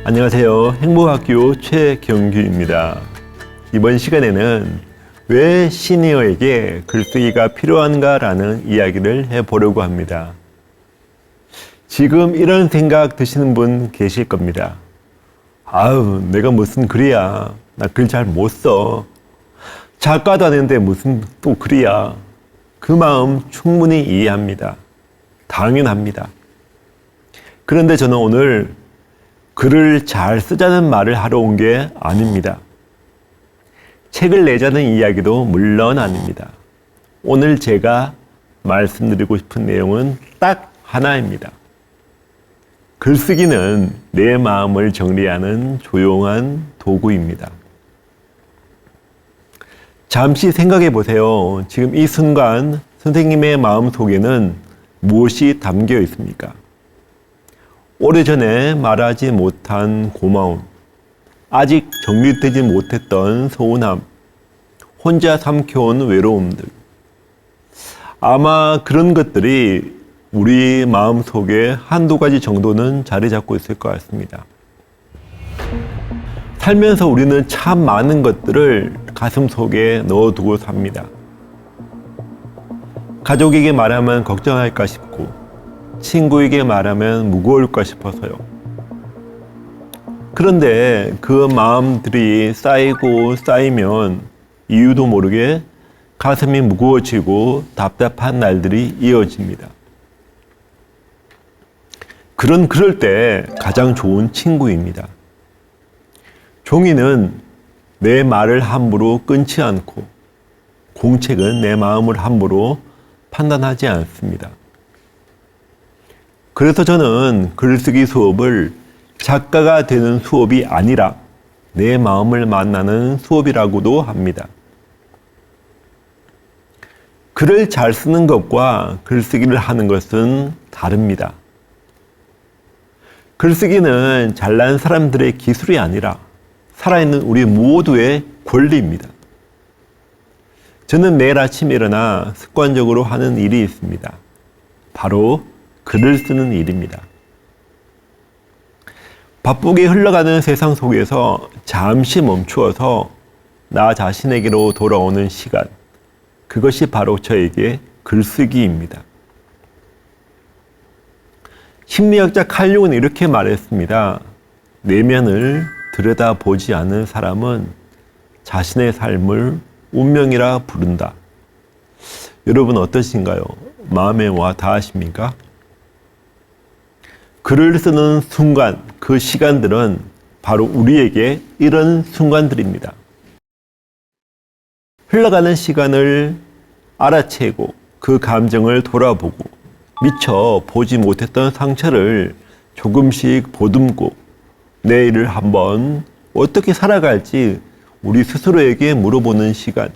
안녕하세요. 행복학교 최경규입니다. 이번 시간에는 왜 시니어에게 글쓰기가 필요한가라는 이야기를 해보려고 합니다. 지금 이런 생각 드시는 분 계실 겁니다. 아유, 내가 무슨 글이야. 나 글 잘 못 써. 작가도 아닌데 무슨 또 글이야. 그 마음 충분히 이해합니다. 당연합니다. 그런데 저는 오늘 글을 잘 쓰자는 말을 하러 온 게 아닙니다. 책을 내자는 이야기도 물론 아닙니다. 오늘 제가 말씀드리고 싶은 내용은 딱 하나입니다. 글쓰기는 내 마음을 정리하는 조용한 도구입니다. 잠시 생각해 보세요. 지금 이 순간 선생님의 마음 속에는 무엇이 담겨 있습니까? 오래전에 말하지 못한 고마움, 아직 정리되지 못했던 서운함, 혼자 삼켜온 외로움들. 아마 그런 것들이 우리 마음 속에 한두 가지 정도는 자리 잡고 있을 것 같습니다. 살면서 우리는 참 많은 것들을 가슴 속에 넣어두고 삽니다. 가족에게 말하면 걱정할까 싶고, 친구에게 말하면 무거울까 싶어서요. 그런데 그 마음들이 쌓이고 쌓이면 이유도 모르게 가슴이 무거워지고 답답한 날들이 이어집니다. 그럴 때 가장 좋은 친구입니다. 종이는 내 말을 함부로 끊지 않고, 공책은 내 마음을 함부로 판단하지 않습니다. 그래서 저는 글쓰기 수업을 작가가 되는 수업이 아니라 내 마음을 만나는 수업이라고도 합니다. 글을 잘 쓰는 것과 글쓰기를 하는 것은 다릅니다. 글쓰기는 잘난 사람들의 기술이 아니라 살아있는 우리 모두의 권리입니다. 저는 매일 아침 일어나 습관적으로 하는 일이 있습니다. 바로 글을 쓰는 일입니다. 바쁘게 흘러가는 세상 속에서 잠시 멈추어서 나 자신에게로 돌아오는 시간, 그것이 바로 저에게 글쓰기입니다. 심리학자 칼 융은 이렇게 말했습니다. 내면을 들여다보지 않은 사람은 자신의 삶을 운명이라 부른다. 여러분 어떠신가요? 마음에 와 닿으십니까? 글을 쓰는 순간, 그 시간들은 바로 우리에게 이런 순간들입니다. 흘러가는 시간을 알아채고 그 감정을 돌아보고 미처 보지 못했던 상처를 조금씩 보듬고 내일을 한번 어떻게 살아갈지 우리 스스로에게 물어보는 시간,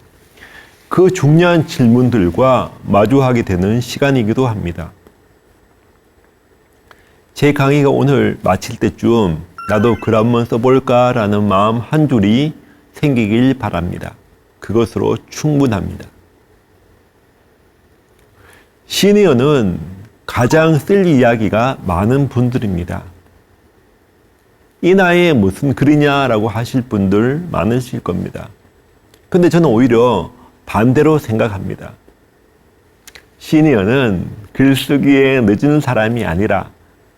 그 중요한 질문들과 마주하게 되는 시간이기도 합니다. 제 강의가 오늘 마칠 때쯤 나도 글 한번 써볼까 라는 마음 한 줄이 생기길 바랍니다. 그것으로 충분합니다. 시니어는 가장 쓸 이야기가 많은 분들입니다. 이 나이에 무슨 글이냐라고 하실 분들 많으실 겁니다. 근데 저는 오히려 반대로 생각합니다. 시니어는 글쓰기에 늦은 사람이 아니라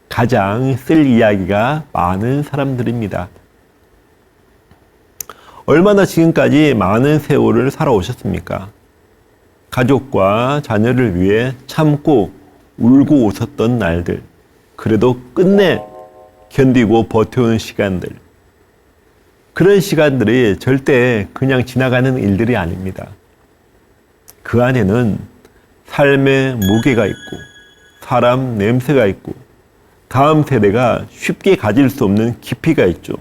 가장 쓸 이야기가 많은 사람들입니다. 얼마나 지금까지 많은 세월을 살아오셨습니까? 가족과 자녀를 위해 참고 울고 웃었던 날들, 그래도 끝내 견디고 버텨온 시간들, 그런 시간들이 절대 그냥 지나가는 일들이 아닙니다. 그 안에는 삶의 무게가 있고 사람 냄새가 있고 다음 세대가 쉽게 가질 수 없는 깊이가 있죠.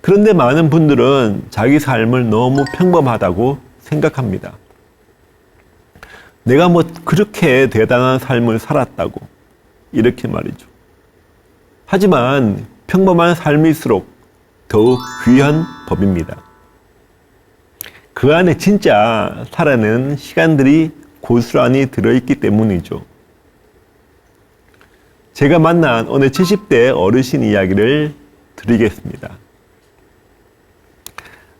그런데 많은 분들은 자기 삶을 너무 평범하다고 생각합니다. 내가 뭐 그렇게 대단한 삶을 살았다고 이렇게 말이죠. 하지만 평범한 삶일수록 더욱 귀한 법입니다. 그 안에 진짜 살아내는 시간들이 고스란히 들어있기 때문이죠. 제가 만난 어느 70대 어르신 이야기를 드리겠습니다.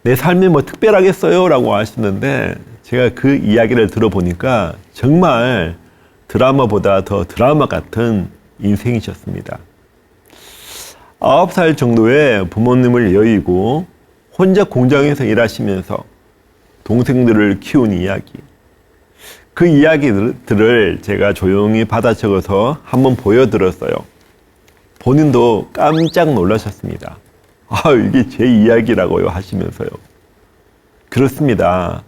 내 삶이 뭐 특별하겠어요? 라고 하시는데 제가 그 이야기를 들어보니까 정말 드라마보다 더 드라마 같은 인생이셨습니다. 9살 정도의 부모님을 여의고 혼자 공장에서 일하시면서 동생들을 키운 이야기. 그 이야기들을 제가 조용히 받아 적어서 한번 보여드렸어요. 본인도 깜짝 놀라셨습니다. 아, 이게 제 이야기라고요 하시면서요. 그렇습니다.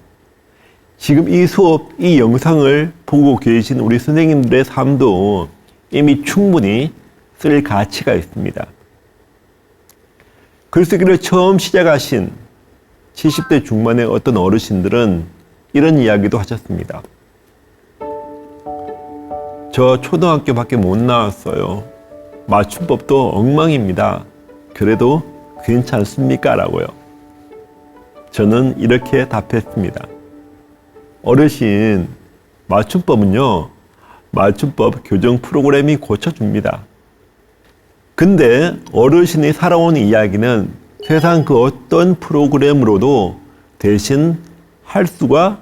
지금 이 수업, 이 영상을 보고 계신 우리 선생님들의 삶도 이미 충분히 쓸 가치가 있습니다. 글쓰기를 처음 시작하신 70대 중반의 어떤 어르신들은 이런 이야기도 하셨습니다. 저 초등학교밖에 못 나왔어요. 맞춤법도 엉망입니다. 그래도 괜찮습니까? 라고요. 저는 이렇게 답했습니다. 어르신, 맞춤법은요, 맞춤법 교정 프로그램이 고쳐줍니다. 근데 어르신이 살아온 이야기는 세상 그 어떤 프로그램으로도 대신할 수가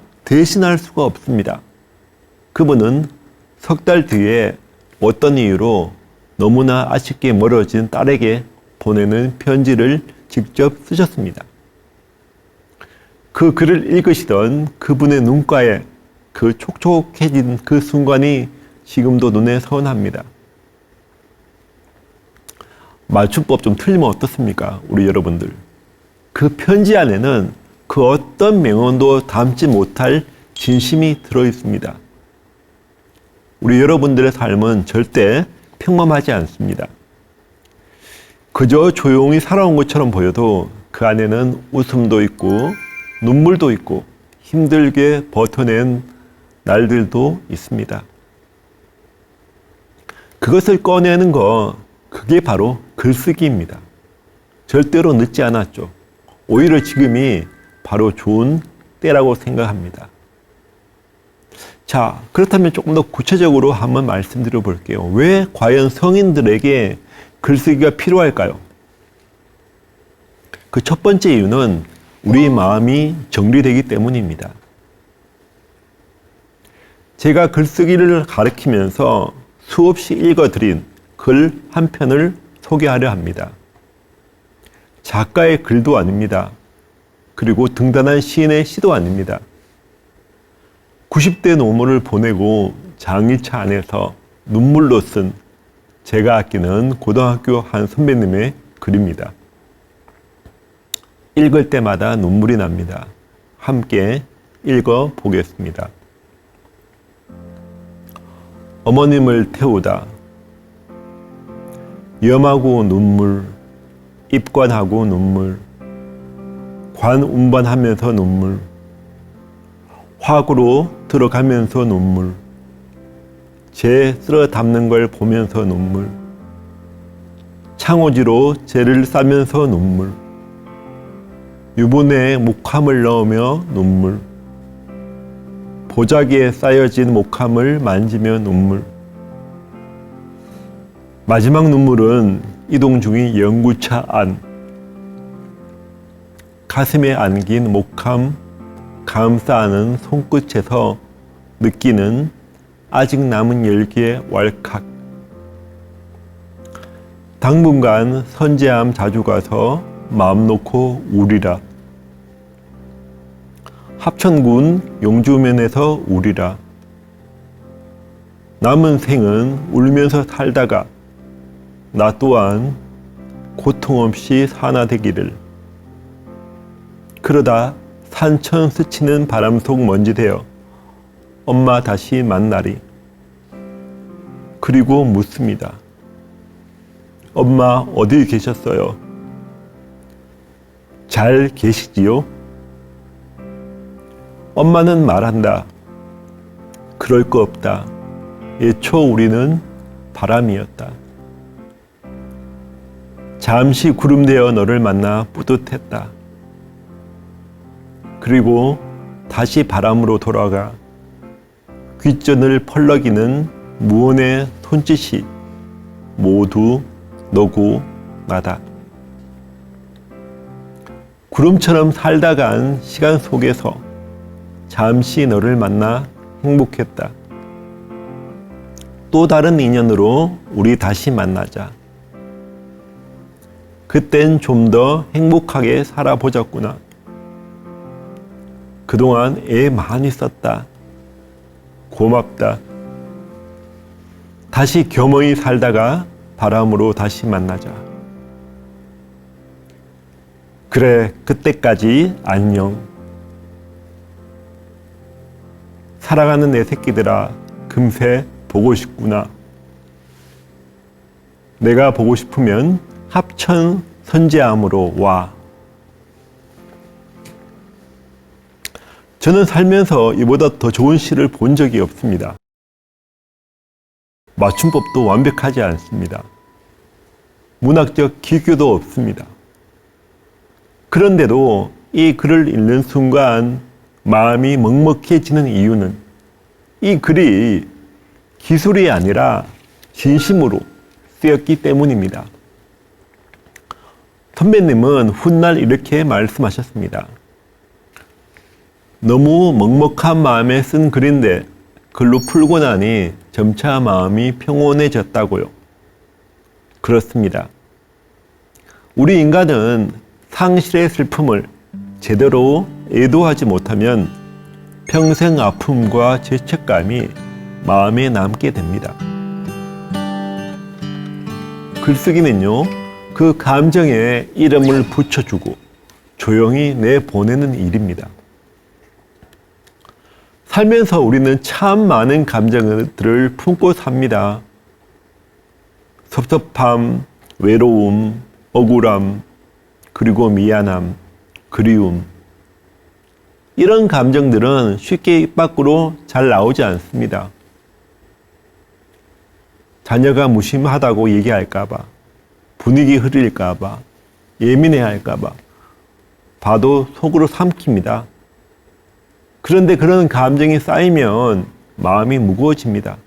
없습니다. 그분은 석 달 뒤에 어떤 이유로 너무나 아쉽게 멀어진 딸에게 보내는 편지를 직접 쓰셨습니다. 그 글을 읽으시던 그분의 눈가에 그 촉촉해진 그 순간이 지금도 눈에 선합니다. 맞춤법 좀 틀리면 어떻습니까? 우리 여러분들. 그 편지 안에는 그 어떤 명언도 담지 못할 진심이 들어 있습니다. 우리 여러분들의 삶은 절대 평범하지 않습니다. 그저 조용히 살아온 것처럼 보여도 그 안에는 웃음도 있고 눈물도 있고 힘들게 버텨낸 날들도 있습니다. 그것을 꺼내는 거, 그게 바로 글쓰기입니다. 절대로 늦지 않았죠. 오히려 지금이 바로 좋은 때라고 생각합니다. 자, 그렇다면 조금 더 구체적으로 한번 말씀드려 볼게요. 왜 과연 성인들에게 글쓰기가 필요할까요? 그 첫 번째 이유는 우리 마음이 정리되기 때문입니다. 제가 글쓰기를 가르치면서 수없이 읽어드린 글 한 편을 소개하려 합니다. 작가의 글도 아닙니다. 그리고 등단한 시인의 시도 아닙니다. 90대 노무를 보내고 장일차 안에서 눈물로 쓴 제가 아끼는 고등학교 한 선배님의 글입니다. 읽을 때마다 눈물이 납니다. 함께 읽어 보겠습니다. 어머님을 태우다. 염하고 눈물, 입관하고 눈물, 관 운반하면서 눈물, 화구로 들어가면서 눈물, 재 쓸어 담는 걸 보면서 눈물, 창호지로 재를 싸면서 눈물, 유분에 목함을 넣으며 눈물, 보자기에 쌓여진 목함을 만지며 눈물. 마지막 눈물은 이동 중인 연구차 안, 가슴에 안긴 목함 감싸 안은 손끝에서 느끼는 아직 남은 열기의 왈칵. 당분간 선제암 자주 가서 마음 놓고 우리라. 합천군 용주면에서 우리라. 남은 생은 울면서 살다가 나 또한 고통 없이 산화되기를. 그러다 산천 스치는 바람 속 먼지 되어 엄마 다시 만나리. 그리고 묻습니다. 엄마 어디 계셨어요? 잘 계시지요? 엄마는 말한다. 그럴 거 없다. 예초 우리는 바람이었다. 잠시 구름되어 너를 만나 뿌듯했다. 그리고 다시 바람으로 돌아가 귓전을 펄럭이는 무언의 손짓이 모두 너고 나다. 구름처럼 살다간 시간 속에서 잠시 너를 만나 행복했다. 또 다른 인연으로 우리 다시 만나자. 그땐 좀 더 행복하게 살아보자꾸나. 그동안 애 많이 썼다. 고맙다. 다시 겸허히 살다가 바람으로 다시 만나자. 그래, 그때까지 안녕. 살아가는 내 새끼들아, 금세 보고 싶구나. 내가 보고 싶으면 합천 선제암으로 와. 저는 살면서 이보다 더 좋은 시를 본 적이 없습니다. 맞춤법도 완벽하지 않습니다. 문학적 기교도 없습니다. 그런데도 이 글을 읽는 순간 마음이 먹먹해지는 이유는 이 글이 기술이 아니라 진심으로 쓰였기 때문입니다. 선배님은 훗날 이렇게 말씀하셨습니다. 너무 먹먹한 마음에 쓴 글인데 글로 풀고 나니 점차 마음이 평온해졌다고요. 그렇습니다. 우리 인간은 상실의 슬픔을 제대로 애도하지 못하면 평생 아픔과 죄책감이 마음에 남게 됩니다. 글쓰기는요, 그 감정에 이름을 붙여주고 조용히 내보내는 일입니다. 살면서 우리는 참 많은 감정들을 품고 삽니다. 섭섭함, 외로움, 억울함, 그리고 미안함, 그리움. 이런 감정들은 쉽게 입 밖으로 잘 나오지 않습니다. 자녀가 무심하다고 얘기할까봐, 분위기 흐릴까봐, 예민해할까봐, 봐도 속으로 삼킵니다. 그런데 그런 감정이 쌓이면 마음이 무거워집니다.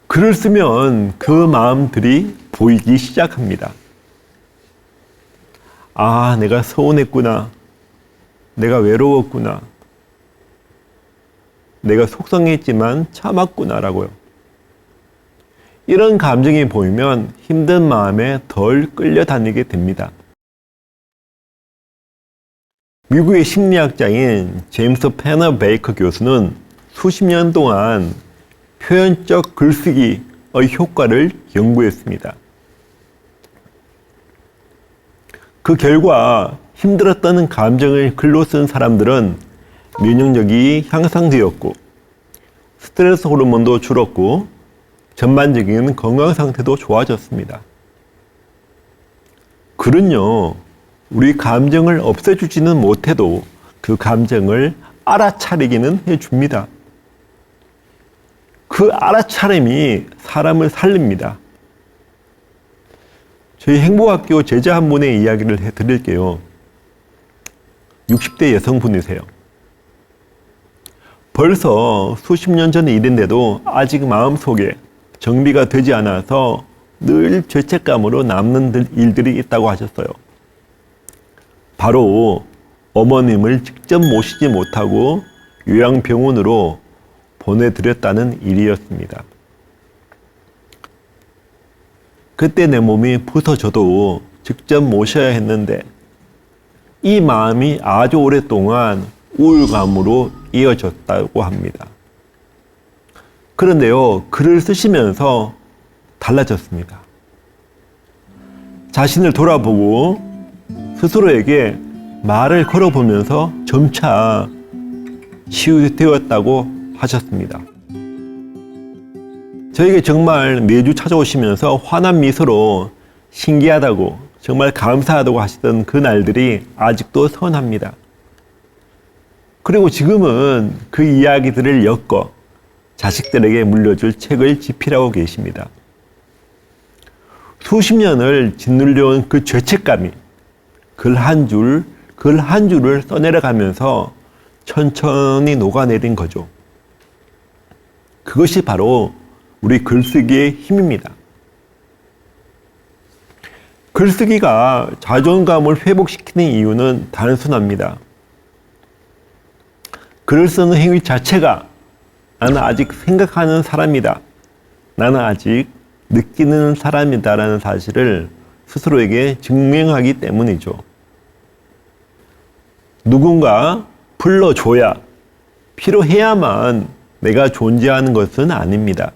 글을 쓰면 그 마음들이 보이기 시작합니다. 아, 내가 서운했구나. 내가 외로웠구나. 내가 속상했지만 참았구나라고요. 이런 감정이 보이면 힘든 마음에 덜 끌려다니게 됩니다. 미국의 심리학자인 제임스 페너 베이커 교수는 수십 년 동안 표현적 글쓰기의 효과를 연구했습니다. 그 결과 힘들었던 감정을 글로 쓴 사람들은 면역력이 향상되었고 스트레스 호르몬도 줄었고 전반적인 건강 상태도 좋아졌습니다. 글은요, 우리 감정을 없애주지는 못해도 그 감정을 알아차리기는 해줍니다. 그 알아차림이 사람을 살립니다. 저희 행복학교 제자 한 분의 이야기를 해드릴게요. 60대 여성분이세요. 벌써 수십 년 전 일인데도 아직 마음속에 정리가 되지 않아서 늘 죄책감으로 남는 일들이 있다고 하셨어요. 바로 어머님을 직접 모시지 못하고 요양병원으로 보내드렸다는 일이었습니다. 그때 내 몸이 부서져도 직접 모셔야 했는데 이 마음이 아주 오랫동안 우울감으로 이어졌다고 합니다. 그런데요, 글을 쓰시면서 달라졌습니다. 자신을 돌아보고 스스로에게 말을 걸어보면서 점차 치유되었다고 하셨습니다. 저에게 정말 매주 찾아오시면서 환한 미소로 신기하다고 정말 감사하다고 하시던 그 날들이 아직도 선합니다. 그리고 지금은 그 이야기들을 엮어 자식들에게 물려줄 책을 집필하고 계십니다. 수십 년을 짓눌려온 그 죄책감이 글 한 줄을 써내려가면서 천천히 녹아내린 거죠. 그것이 바로 우리 글쓰기의 힘입니다. 글쓰기가 자존감을 회복시키는 이유는 단순합니다. 글을 쓰는 행위 자체가 나는 아직 생각하는 사람이다. 나는 아직 느끼는 사람이다라는 사실을 스스로에게 증명하기 때문이죠. 누군가 불러줘야, 필요해야만 내가 존재하는 것은 아닙니다.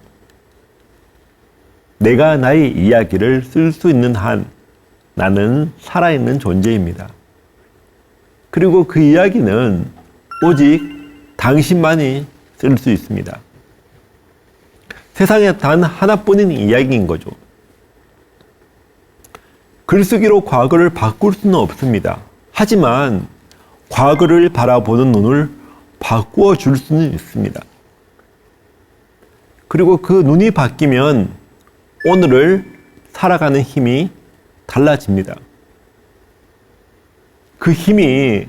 내가 나의 이야기를 쓸 수 있는 한 나는 살아있는 존재입니다. 그리고 그 이야기는 오직 당신만이 쓸 수 있습니다. 세상에 단 하나뿐인 이야기인 거죠. 글쓰기로 과거를 바꿀 수는 없습니다. 하지만 과거를 바라보는 눈을 바꾸어 줄 수는 있습니다. 그리고 그 눈이 바뀌면 오늘을 살아가는 힘이 달라집니다. 그 힘이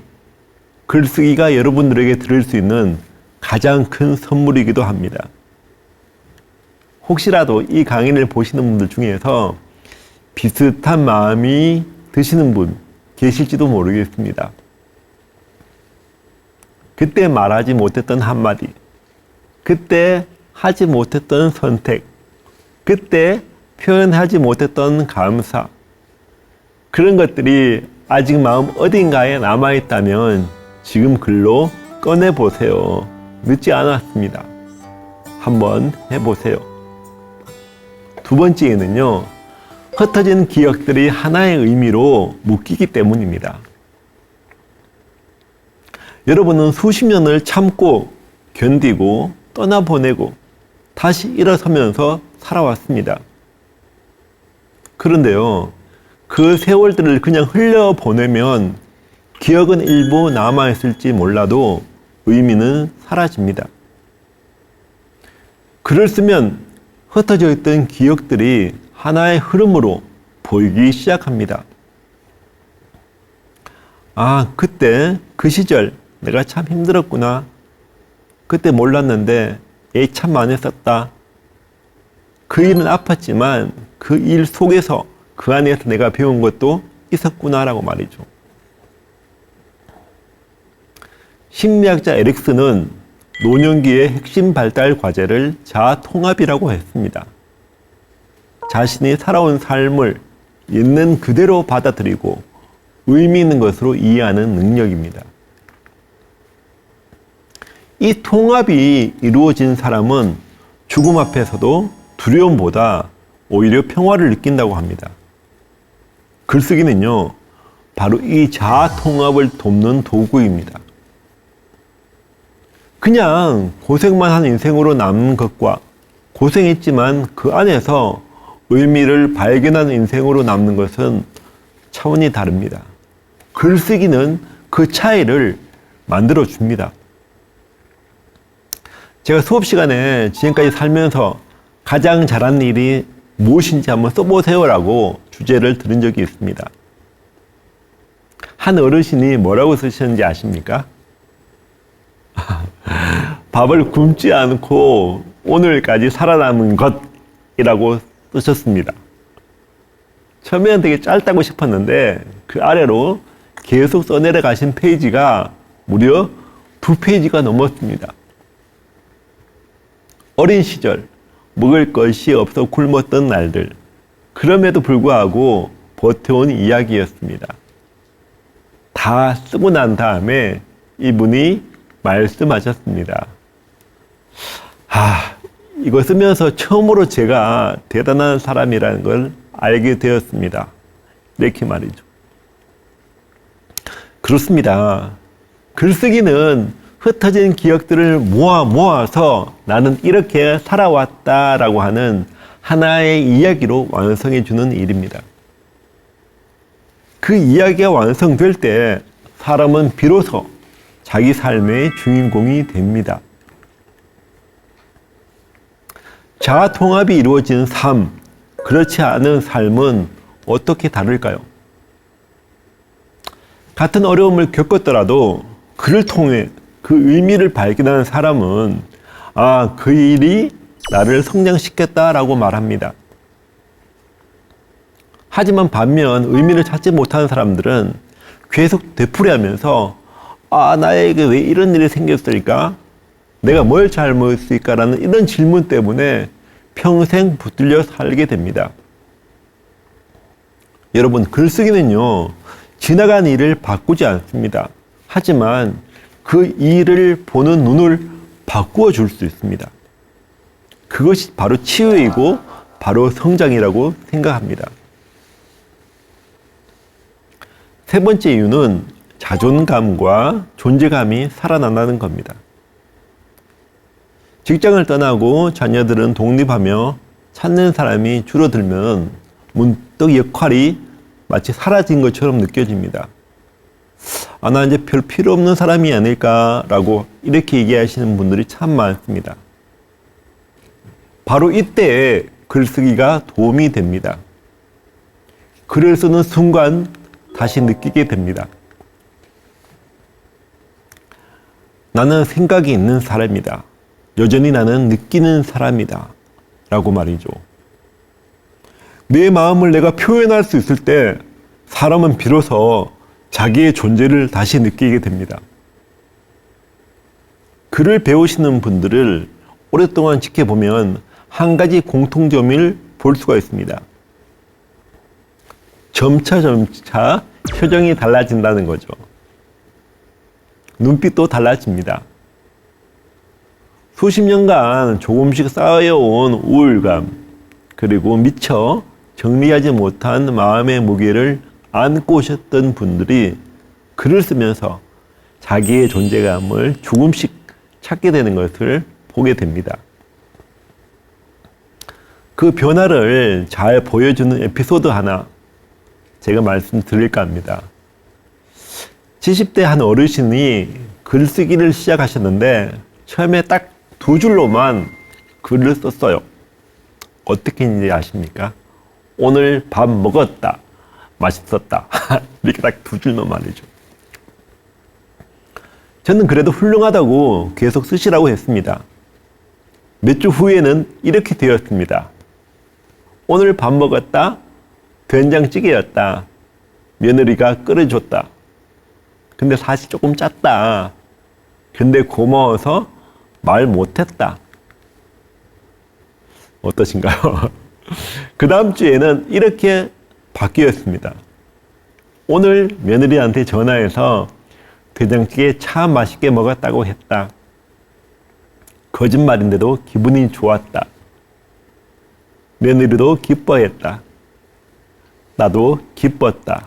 글쓰기가 여러분들에게 드릴 수 있는 가장 큰 선물이기도 합니다. 혹시라도 이 강의를 보시는 분들 중에서 비슷한 마음이 드시는 분 계실지도 모르겠습니다. 그때 말하지 못했던 한마디, 그때 하지 못했던 선택, 그때 표현하지 못했던 감사, 그런 것들이 아직 마음 어딘가에 남아있다면 지금 글로 꺼내보세요. 늦지 않았습니다. 한번 해보세요. 두 번째에는요, 흩어진 기억들이 하나의 의미로 묶이기 때문입니다. 여러분은 수십 년을 참고 견디고 떠나보내고 다시 일어서면서 살아왔습니다. 그런데요, 그 세월들을 그냥 흘려보내면 기억은 일부 남아있을지 몰라도 의미는 사라집니다. 글을 쓰면 흩어져 있던 기억들이 하나의 흐름으로 보이기 시작합니다. 아, 그때 그 시절 내가 참 힘들었구나. 그때 몰랐는데 애 참 많이 썼다. 그 일은 아팠지만 그 일 속에서 그 안에서 내가 배운 것도 있었구나라고 말이죠. 심리학자 에릭슨은 노년기의 핵심 발달 과제를 자아 통합이라고 했습니다. 자신이 살아온 삶을 있는 그대로 받아들이고 의미 있는 것으로 이해하는 능력입니다. 이 통합이 이루어진 사람은 죽음 앞에서도 두려움보다 오히려 평화를 느낀다고 합니다. 글쓰기는요, 바로 이 자아 통합을 돕는 도구입니다. 그냥 고생만 한 인생으로 남는 것과 고생했지만 그 안에서 의미를 발견하는 인생으로 남는 것은 차원이 다릅니다. 글쓰기는 그 차이를 만들어 줍니다. 제가 수업 시간에 지금까지 살면서 가장 잘한 일이 무엇인지 한번 써보세요라고 주제를 들은 적이 있습니다. 한 어르신이 뭐라고 쓰셨는지 아십니까? 밥을 굶지 않고 오늘까지 살아남은 것이라고 쓰셨습니다. 처음에는 되게 짧다고 싶었는데 그 아래로 계속 써내려 가신 페이지가 무려 2페이지가 넘었습니다. 어린 시절 먹을 것이 없어 굶었던 날들, 그럼에도 불구하고 버텨온 이야기였습니다. 다 쓰고 난 다음에 이분이 말씀하셨습니다. 이거 쓰면서 처음으로 제가 대단한 사람이라는 걸 알게 되었습니다. 이렇게 말이죠. 그렇습니다. 글쓰기는 흩어진 기억들을 모아서 나는 이렇게 살아왔다라고 하는 하나의 이야기로 완성해 주는 일입니다. 그 이야기가 완성될 때 사람은 비로소 자기 삶의 주인공이 됩니다. 자아 통합이 이루어진 삶, 그렇지 않은 삶은 어떻게 다를까요? 같은 어려움을 겪었더라도 그를 통해 그 의미를 발견하는 사람은 그 일이 나를 성장시켰다라고 말합니다. 하지만 반면 의미를 찾지 못하는 사람들은 계속 되풀이하면서 나에게 왜 이런 일이 생겼을까? 내가 뭘 잘못했을까라는 이런 질문 때문에 평생 붙들려 살게 됩니다. 여러분, 글쓰기는요, 지나간 일을 바꾸지 않습니다. 하지만 그 일을 보는 눈을 바꾸어 줄 수 있습니다. 그것이 바로 치유이고 바로 성장이라고 생각합니다. 세 번째 이유는 자존감과 존재감이 살아난다는 겁니다. 직장을 떠나고 자녀들은 독립하며 찾는 사람이 줄어들면 문득 역할이 마치 사라진 것처럼 느껴집니다. 나 이제 별 필요 없는 사람이 아닐까라고 이렇게 얘기하시는 분들이 참 많습니다. 바로 이때 글쓰기가 도움이 됩니다. 글을 쓰는 순간 다시 느끼게 됩니다. 나는 생각이 있는 사람이다. 여전히 나는 느끼는 사람이다. 라고 말이죠. 내 마음을 내가 표현할 수 있을 때 사람은 비로소 자기의 존재를 다시 느끼게 됩니다. 글을 배우시는 분들을 오랫동안 지켜보면 한 가지 공통점을 볼 수가 있습니다. 점차 표정이 달라진다는 거죠. 눈빛도 달라집니다. 수십 년간 조금씩 쌓여온 우울감, 그리고 미처 정리하지 못한 마음의 무게를 안고 오셨던 분들이 글을 쓰면서 자기의 존재감을 조금씩 찾게 되는 것을 보게 됩니다. 그 변화를 잘 보여주는 에피소드 하나 제가 말씀드릴까 합니다. 70대 한 어르신이 글쓰기를 시작하셨는데 처음에 딱 2줄로만 글을 썼어요. 어떻게 했는지 아십니까? 오늘 밥 먹었다. 맛있었다. 이렇게 딱 2줄만 말이죠. 저는 그래도 훌륭하다고 계속 쓰시라고 했습니다. 몇 주 후에는 이렇게 되었습니다. 오늘 밥 먹었다. 된장찌개였다. 며느리가 끓여줬다. 근데 사실 조금 짰다. 근데 고마워서 말 못했다. 어떠신가요? 그 다음 주에는 이렇게 바뀌었습니다. 오늘 며느리한테 전화해서 된장찌개 참 맛있게 먹었다고 했다. 거짓말인데도 기분이 좋았다. 며느리도 기뻐했다. 나도 기뻤다.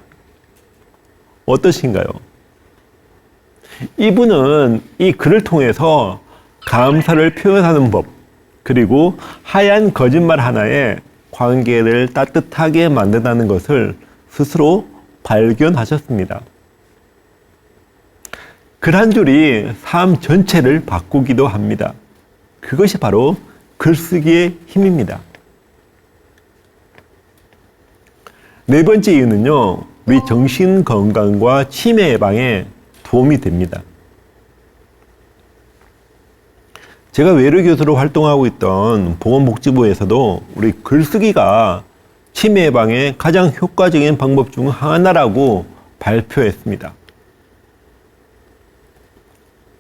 어떠신가요? 이분은 이 글을 통해서 감사를 표현하는 법, 그리고 하얀 거짓말 하나에 관계를 따뜻하게 만든다는 것을 스스로 발견하셨습니다. 글 한 줄이 삶 전체를 바꾸기도 합니다. 그것이 바로 글쓰기의 힘입니다. 네 번째 이유는요, 우리 정신 건강과 치매 예방에 도움이 됩니다. 제가 외래교수로 활동하고 있던 보건복지부에서도 우리 글쓰기가 치매 예방에 가장 효과적인 방법 중 하나라고 발표했습니다.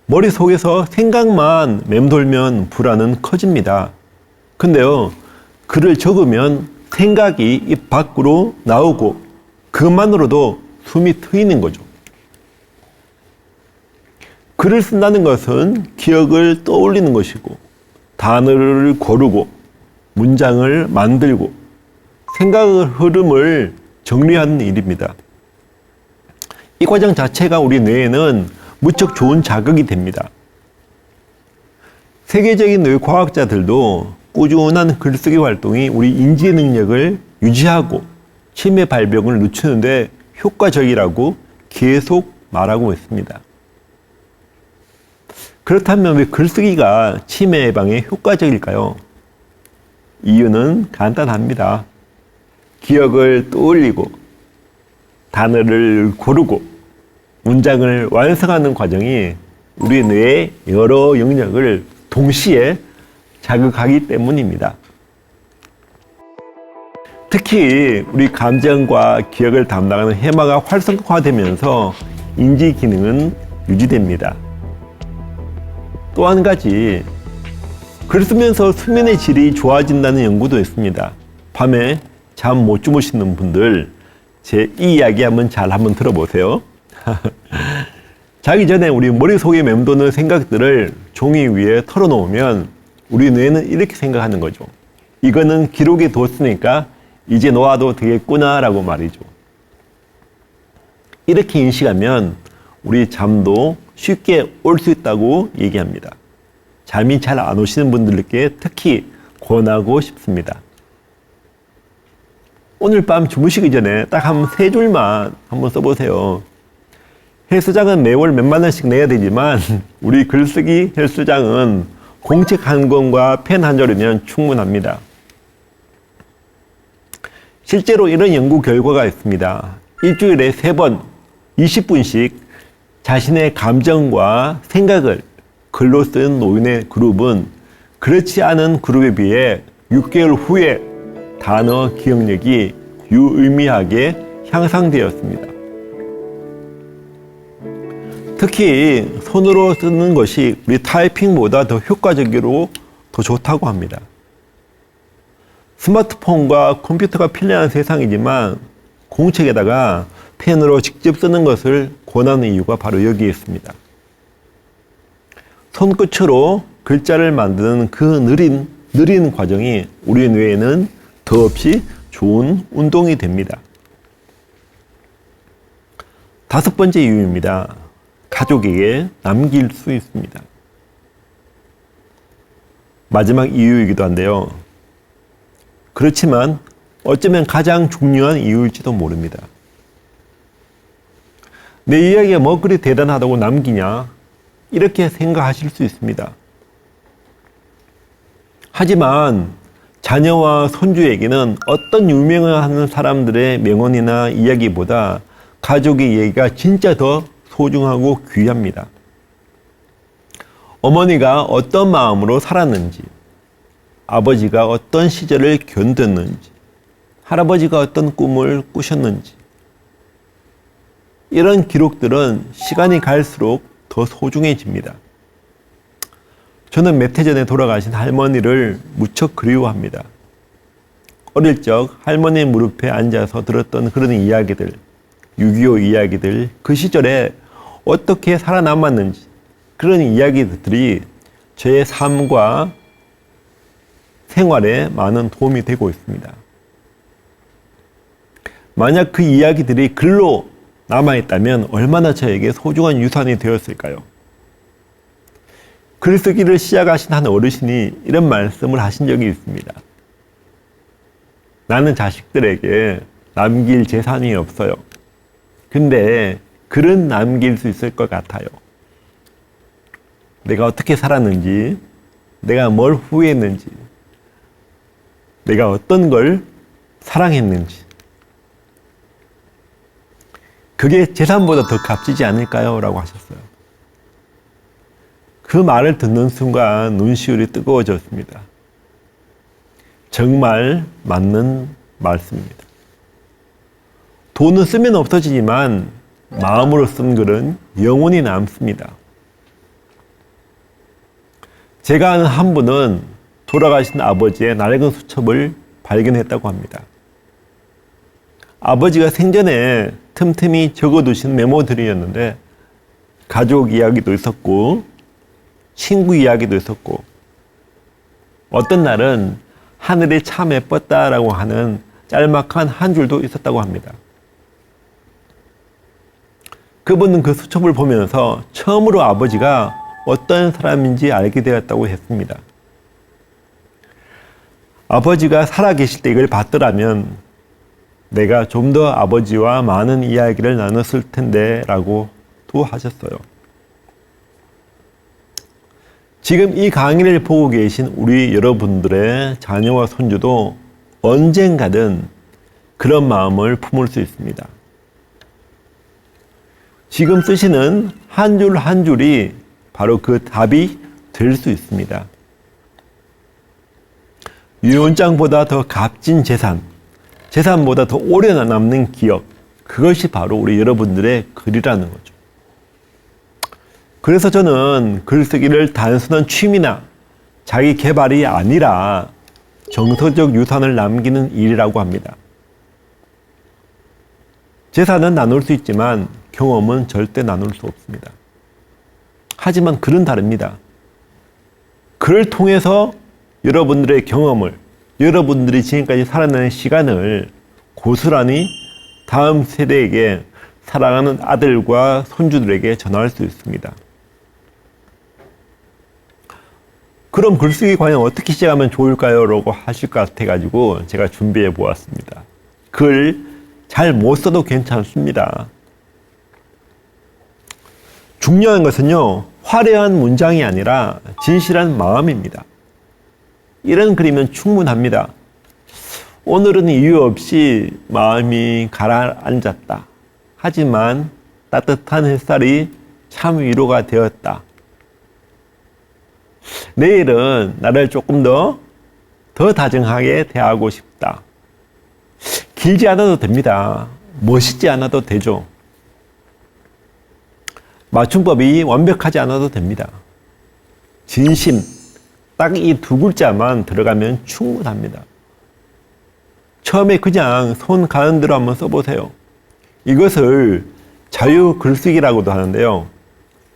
머릿속에서 생각만 맴돌면 불안은 커집니다. 근데요, 글을 적으면 생각이 입 밖으로 나오고 그것만으로도 숨이 트이는 거죠. 글을 쓴다는 것은 기억을 떠올리는 것이고, 단어를 고르고, 문장을 만들고, 생각의 흐름을 정리하는 일입니다. 이 과정 자체가 우리 뇌에는 무척 좋은 자극이 됩니다. 세계적인 뇌 과학자들도 꾸준한 글쓰기 활동이 우리 인지 능력을 유지하고 치매 발병을 늦추는 데 효과적이라고 계속 말하고 있습니다. 그렇다면 왜 글쓰기가 치매 예방에 효과적일까요? 이유는 간단합니다. 기억을 떠올리고, 단어를 고르고, 문장을 완성하는 과정이 우리 뇌의 여러 영역을 동시에 자극하기 때문입니다. 특히 우리 감정과 기억을 담당하는 해마가 활성화되면서 인지 기능은 유지됩니다. 또 한 가지, 글 쓰면서 수면의 질이 좋아진다는 연구도 있습니다. 밤에 잠 못 주무시는 분들, 제 이 이야기 한번 들어보세요. 자기 전에 우리 머릿속에 맴도는 생각들을 종이 위에 털어놓으면 우리 뇌는 이렇게 생각하는 거죠. 이거는 기록에 뒀으니까 이제 놓아도 되겠구나 라고 말이죠. 이렇게 인식하면 우리 잠도 쉽게 올 수 있다고 얘기합니다. 잠이 잘 안 오시는 분들께 특히 권하고 싶습니다. 오늘 밤 주무시기 전에 딱 한 3줄만 한번 써보세요. 헬스장은 매월 몇만 원씩 내야 되지만 우리 글쓰기 헬스장은 공책 한 권과 펜 한 줄이면 충분합니다. 실제로 이런 연구 결과가 있습니다. 일주일에 3번 20분씩 자신의 감정과 생각을 글로 쓴 노인의 그룹은 그렇지 않은 그룹에 비해 6개월 후에 단어 기억력이 유의미하게 향상되었습니다. 특히 손으로 쓰는 것이 우리 타이핑보다 더 효과적이고 더 좋다고 합니다. 스마트폰과 컴퓨터가 필요한 세상이지만 공책에다가 펜으로 직접 쓰는 것을 권하는 이유가 바로 여기에 있습니다. 손끝으로 글자를 만드는 그 느린 과정이 우리 뇌에는 더없이 좋은 운동이 됩니다. 5번째 이유입니다. 가족에게 남길 수 있습니다. 마지막 이유이기도 한데요. 그렇지만 어쩌면 가장 중요한 이유일지도 모릅니다. 내 이야기가 뭐 그리 대단하다고 남기냐? 이렇게 생각하실 수 있습니다. 하지만 자녀와 손주에게는 어떤 유명한 사람들의 명언이나 이야기보다 가족의 얘기가 진짜 더 소중하고 귀합니다. 어머니가 어떤 마음으로 살았는지, 아버지가 어떤 시절을 견뎠는지, 할아버지가 어떤 꿈을 꾸셨는지, 이런 기록들은 시간이 갈수록 더 소중해집니다. 저는 몇 해 전에 돌아가신 할머니를 무척 그리워합니다. 어릴 적 할머니 무릎에 앉아서 들었던 그런 이야기들, 6.25 이야기들, 그 시절에 어떻게 살아남았는지 그런 이야기들이 저의 삶과 생활에 많은 도움이 되고 있습니다. 만약 그 이야기들이 글로 남아있다면 얼마나 저에게 소중한 유산이 되었을까요? 글쓰기를 시작하신 한 어르신이 이런 말씀을 하신 적이 있습니다. 나는 자식들에게 남길 재산이 없어요. 근데 글은 남길 수 있을 것 같아요. 내가 어떻게 살았는지, 내가 뭘 후회했는지, 내가 어떤 걸 사랑했는지, 그게 재산보다 더 값지지 않을까요? 라고 하셨어요. 그 말을 듣는 순간 눈시울이 뜨거워졌습니다. 정말 맞는 말씀입니다. 돈은 쓰면 없어지지만 마음으로 쓴 글은 영원히 남습니다. 제가 아는 한 분은 돌아가신 아버지의 낡은 수첩을 발견했다고 합니다. 아버지가 생전에 틈틈이 적어두신 메모들이었는데 가족 이야기도 있었고 친구 이야기도 있었고 어떤 날은 하늘이 참 예뻤다라고 하는 짤막한 한 줄도 있었다고 합니다. 그분은 그 수첩을 보면서 처음으로 아버지가 어떤 사람인지 알게 되었다고 했습니다. 아버지가 살아계실 때 이걸 봤더라면 내가 좀 더 아버지와 많은 이야기를 나눴을 텐데 라고 또 하셨어요. 지금 이 강의를 보고 계신 우리 여러분들의 자녀와 손주도 언젠가든 그런 마음을 품을 수 있습니다. 지금 쓰시는 한 줄 한 줄이 바로 그 답이 될 수 있습니다. 유언장보다 더 값진 재산, 재산보다 더 오래 남는 기억, 그것이 바로 우리 여러분들의 글이라는 거죠. 그래서 저는 글쓰기를 단순한 취미나 자기 개발이 아니라 정서적 유산을 남기는 일이라고 합니다. 재산은 나눌 수 있지만 경험은 절대 나눌 수 없습니다. 하지만 글은 다릅니다. 글을 통해서 여러분들의 경험을, 여러분들이 지금까지 살아낸 시간을 고스란히 다음 세대에게, 사랑하는 아들과 손주들에게 전할 수 있습니다. 그럼 글쓰기 과연 어떻게 시작하면 좋을까요? 라고 하실 것 같아가지고 제가 준비해 보았습니다. 글 잘 못 써도 괜찮습니다. 중요한 것은요, 화려한 문장이 아니라 진실한 마음입니다. 이런 글이면 충분합니다. 오늘은 이유 없이 마음이 가라앉았다. 하지만 따뜻한 햇살이 참 위로가 되었다. 내일은 나를 조금 더 다정하게 대하고 싶다. 길지 않아도 됩니다. 멋있지 않아도 되죠. 맞춤법이 완벽하지 않아도 됩니다. 진심, 딱 이 두 글자만 들어가면 충분합니다. 처음에 그냥 손 가는 대로 한번 써보세요. 이것을 자유 글쓰기라고도 하는데요.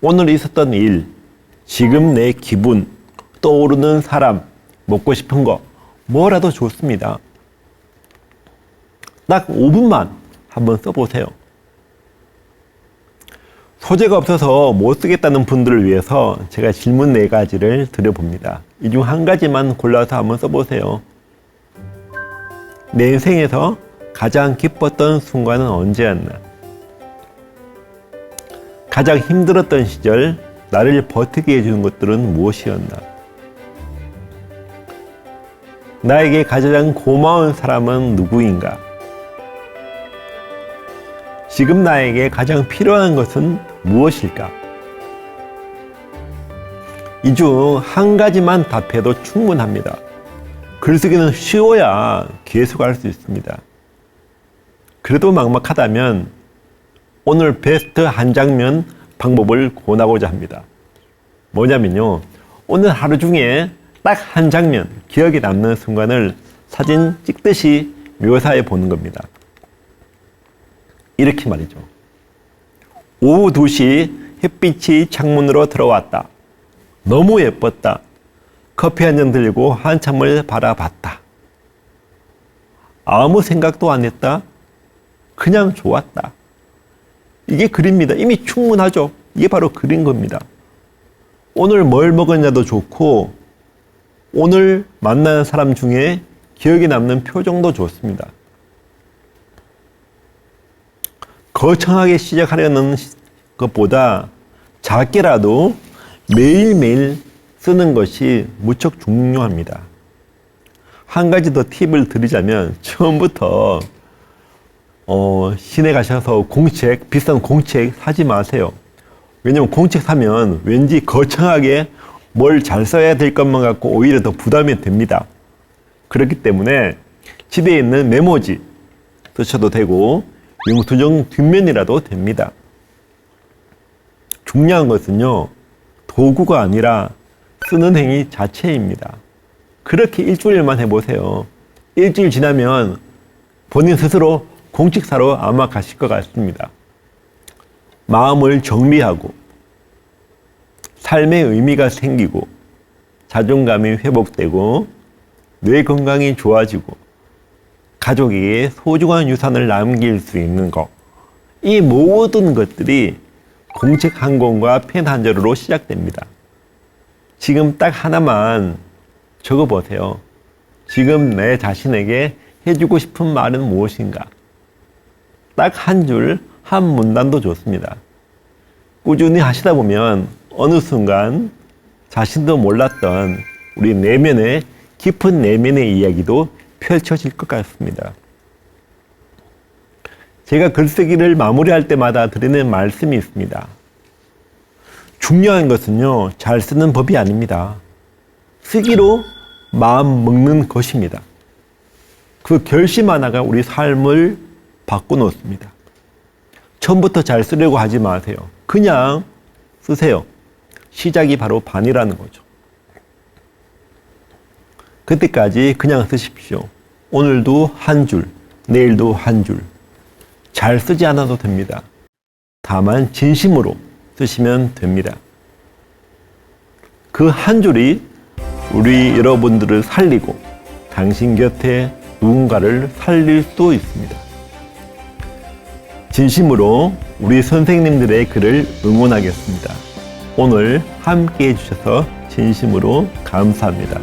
오늘 있었던 일, 지금 내 기분, 떠오르는 사람, 먹고 싶은 거, 뭐라도 좋습니다. 딱 5분만 한번 써보세요. 소재가 없어서 못 쓰겠다는 분들을 위해서 제가 질문 4가지를 드려봅니다. 이 중 한 가지만 골라서 한번 써보세요. 내 인생에서 가장 기뻤던 순간은 언제였나? 가장 힘들었던 시절 나를 버티게 해주는 것들은 무엇이었나? 나에게 가장 고마운 사람은 누구인가? 지금 나에게 가장 필요한 것은 무엇일까? 이 중 한 가지만 답해도 충분합니다. 글쓰기는 쉬워야 계속할 수 있습니다. 그래도 막막하다면 오늘 베스트 한 장면 방법을 권하고자 합니다. 뭐냐면요, 오늘 하루 중에 딱 한 장면, 기억에 남는 순간을 사진 찍듯이 묘사해 보는 겁니다. 이렇게 말이죠. 오후 2시 햇빛이 창문으로 들어왔다. 너무 예뻤다. 커피 한 잔 들고 한참을 바라봤다. 아무 생각도 안 했다. 그냥 좋았다. 이게 글입니다. 이미 충분하죠. 이게 바로 글인 겁니다. 오늘 뭘 먹었냐도 좋고, 오늘 만나는 사람 중에 기억에 남는 표정도 좋습니다. 거창하게 시작하려는 것보다 작게라도 매일매일 쓰는 것이 무척 중요합니다. 한 가지 더 팁을 드리자면, 처음부터 시내 가셔서 비싼 공책 사지 마세요. 왜냐면 공책 사면 왠지 거창하게 뭘 잘 써야 될 것만 갖고 오히려 더 부담이 됩니다. 그렇기 때문에 집에 있는 메모지 쓰셔도 되고 영수증 뒷면이라도 됩니다. 중요한 것은요, 도구가 아니라 쓰는 행위 자체입니다. 그렇게 일주일만 해보세요. 일주일 지나면 본인 스스로 공책사로 아마 가실 것 같습니다. 마음을 정리하고 삶의 의미가 생기고 자존감이 회복되고 뇌 건강이 좋아지고 가족에게 소중한 유산을 남길 수 있는 것, 이 모든 것들이 공책 한 권과 펜 한 자루로 시작됩니다. 지금 딱 하나만 적어보세요. 지금 내 자신에게 해주고 싶은 말은 무엇인가? 딱 한 줄, 한 문단도 좋습니다. 꾸준히 하시다 보면 어느 순간 자신도 몰랐던 우리 내면의 깊은 내면의 이야기도 펼쳐질 것 같습니다. 제가 글쓰기를 마무리할 때마다 드리는 말씀이 있습니다. 중요한 것은요, 잘 쓰는 법이 아닙니다. 쓰기로 마음 먹는 것입니다. 그 결심 하나가 우리 삶을 바꿔놓습니다. 처음부터 잘 쓰려고 하지 마세요. 그냥 쓰세요. 시작이 바로 반이라는 거죠. 그때까지 그냥 쓰십시오. 오늘도 한 줄, 내일도 한 줄. 잘 쓰지 않아도 됩니다. 다만 진심으로 쓰시면 됩니다. 그 한 줄이 우리 여러분들을 살리고 당신 곁에 누군가를 살릴 수도 있습니다. 진심으로 우리 선생님들의 글을 응원하겠습니다. 오늘 함께 해주셔서 진심으로 감사합니다.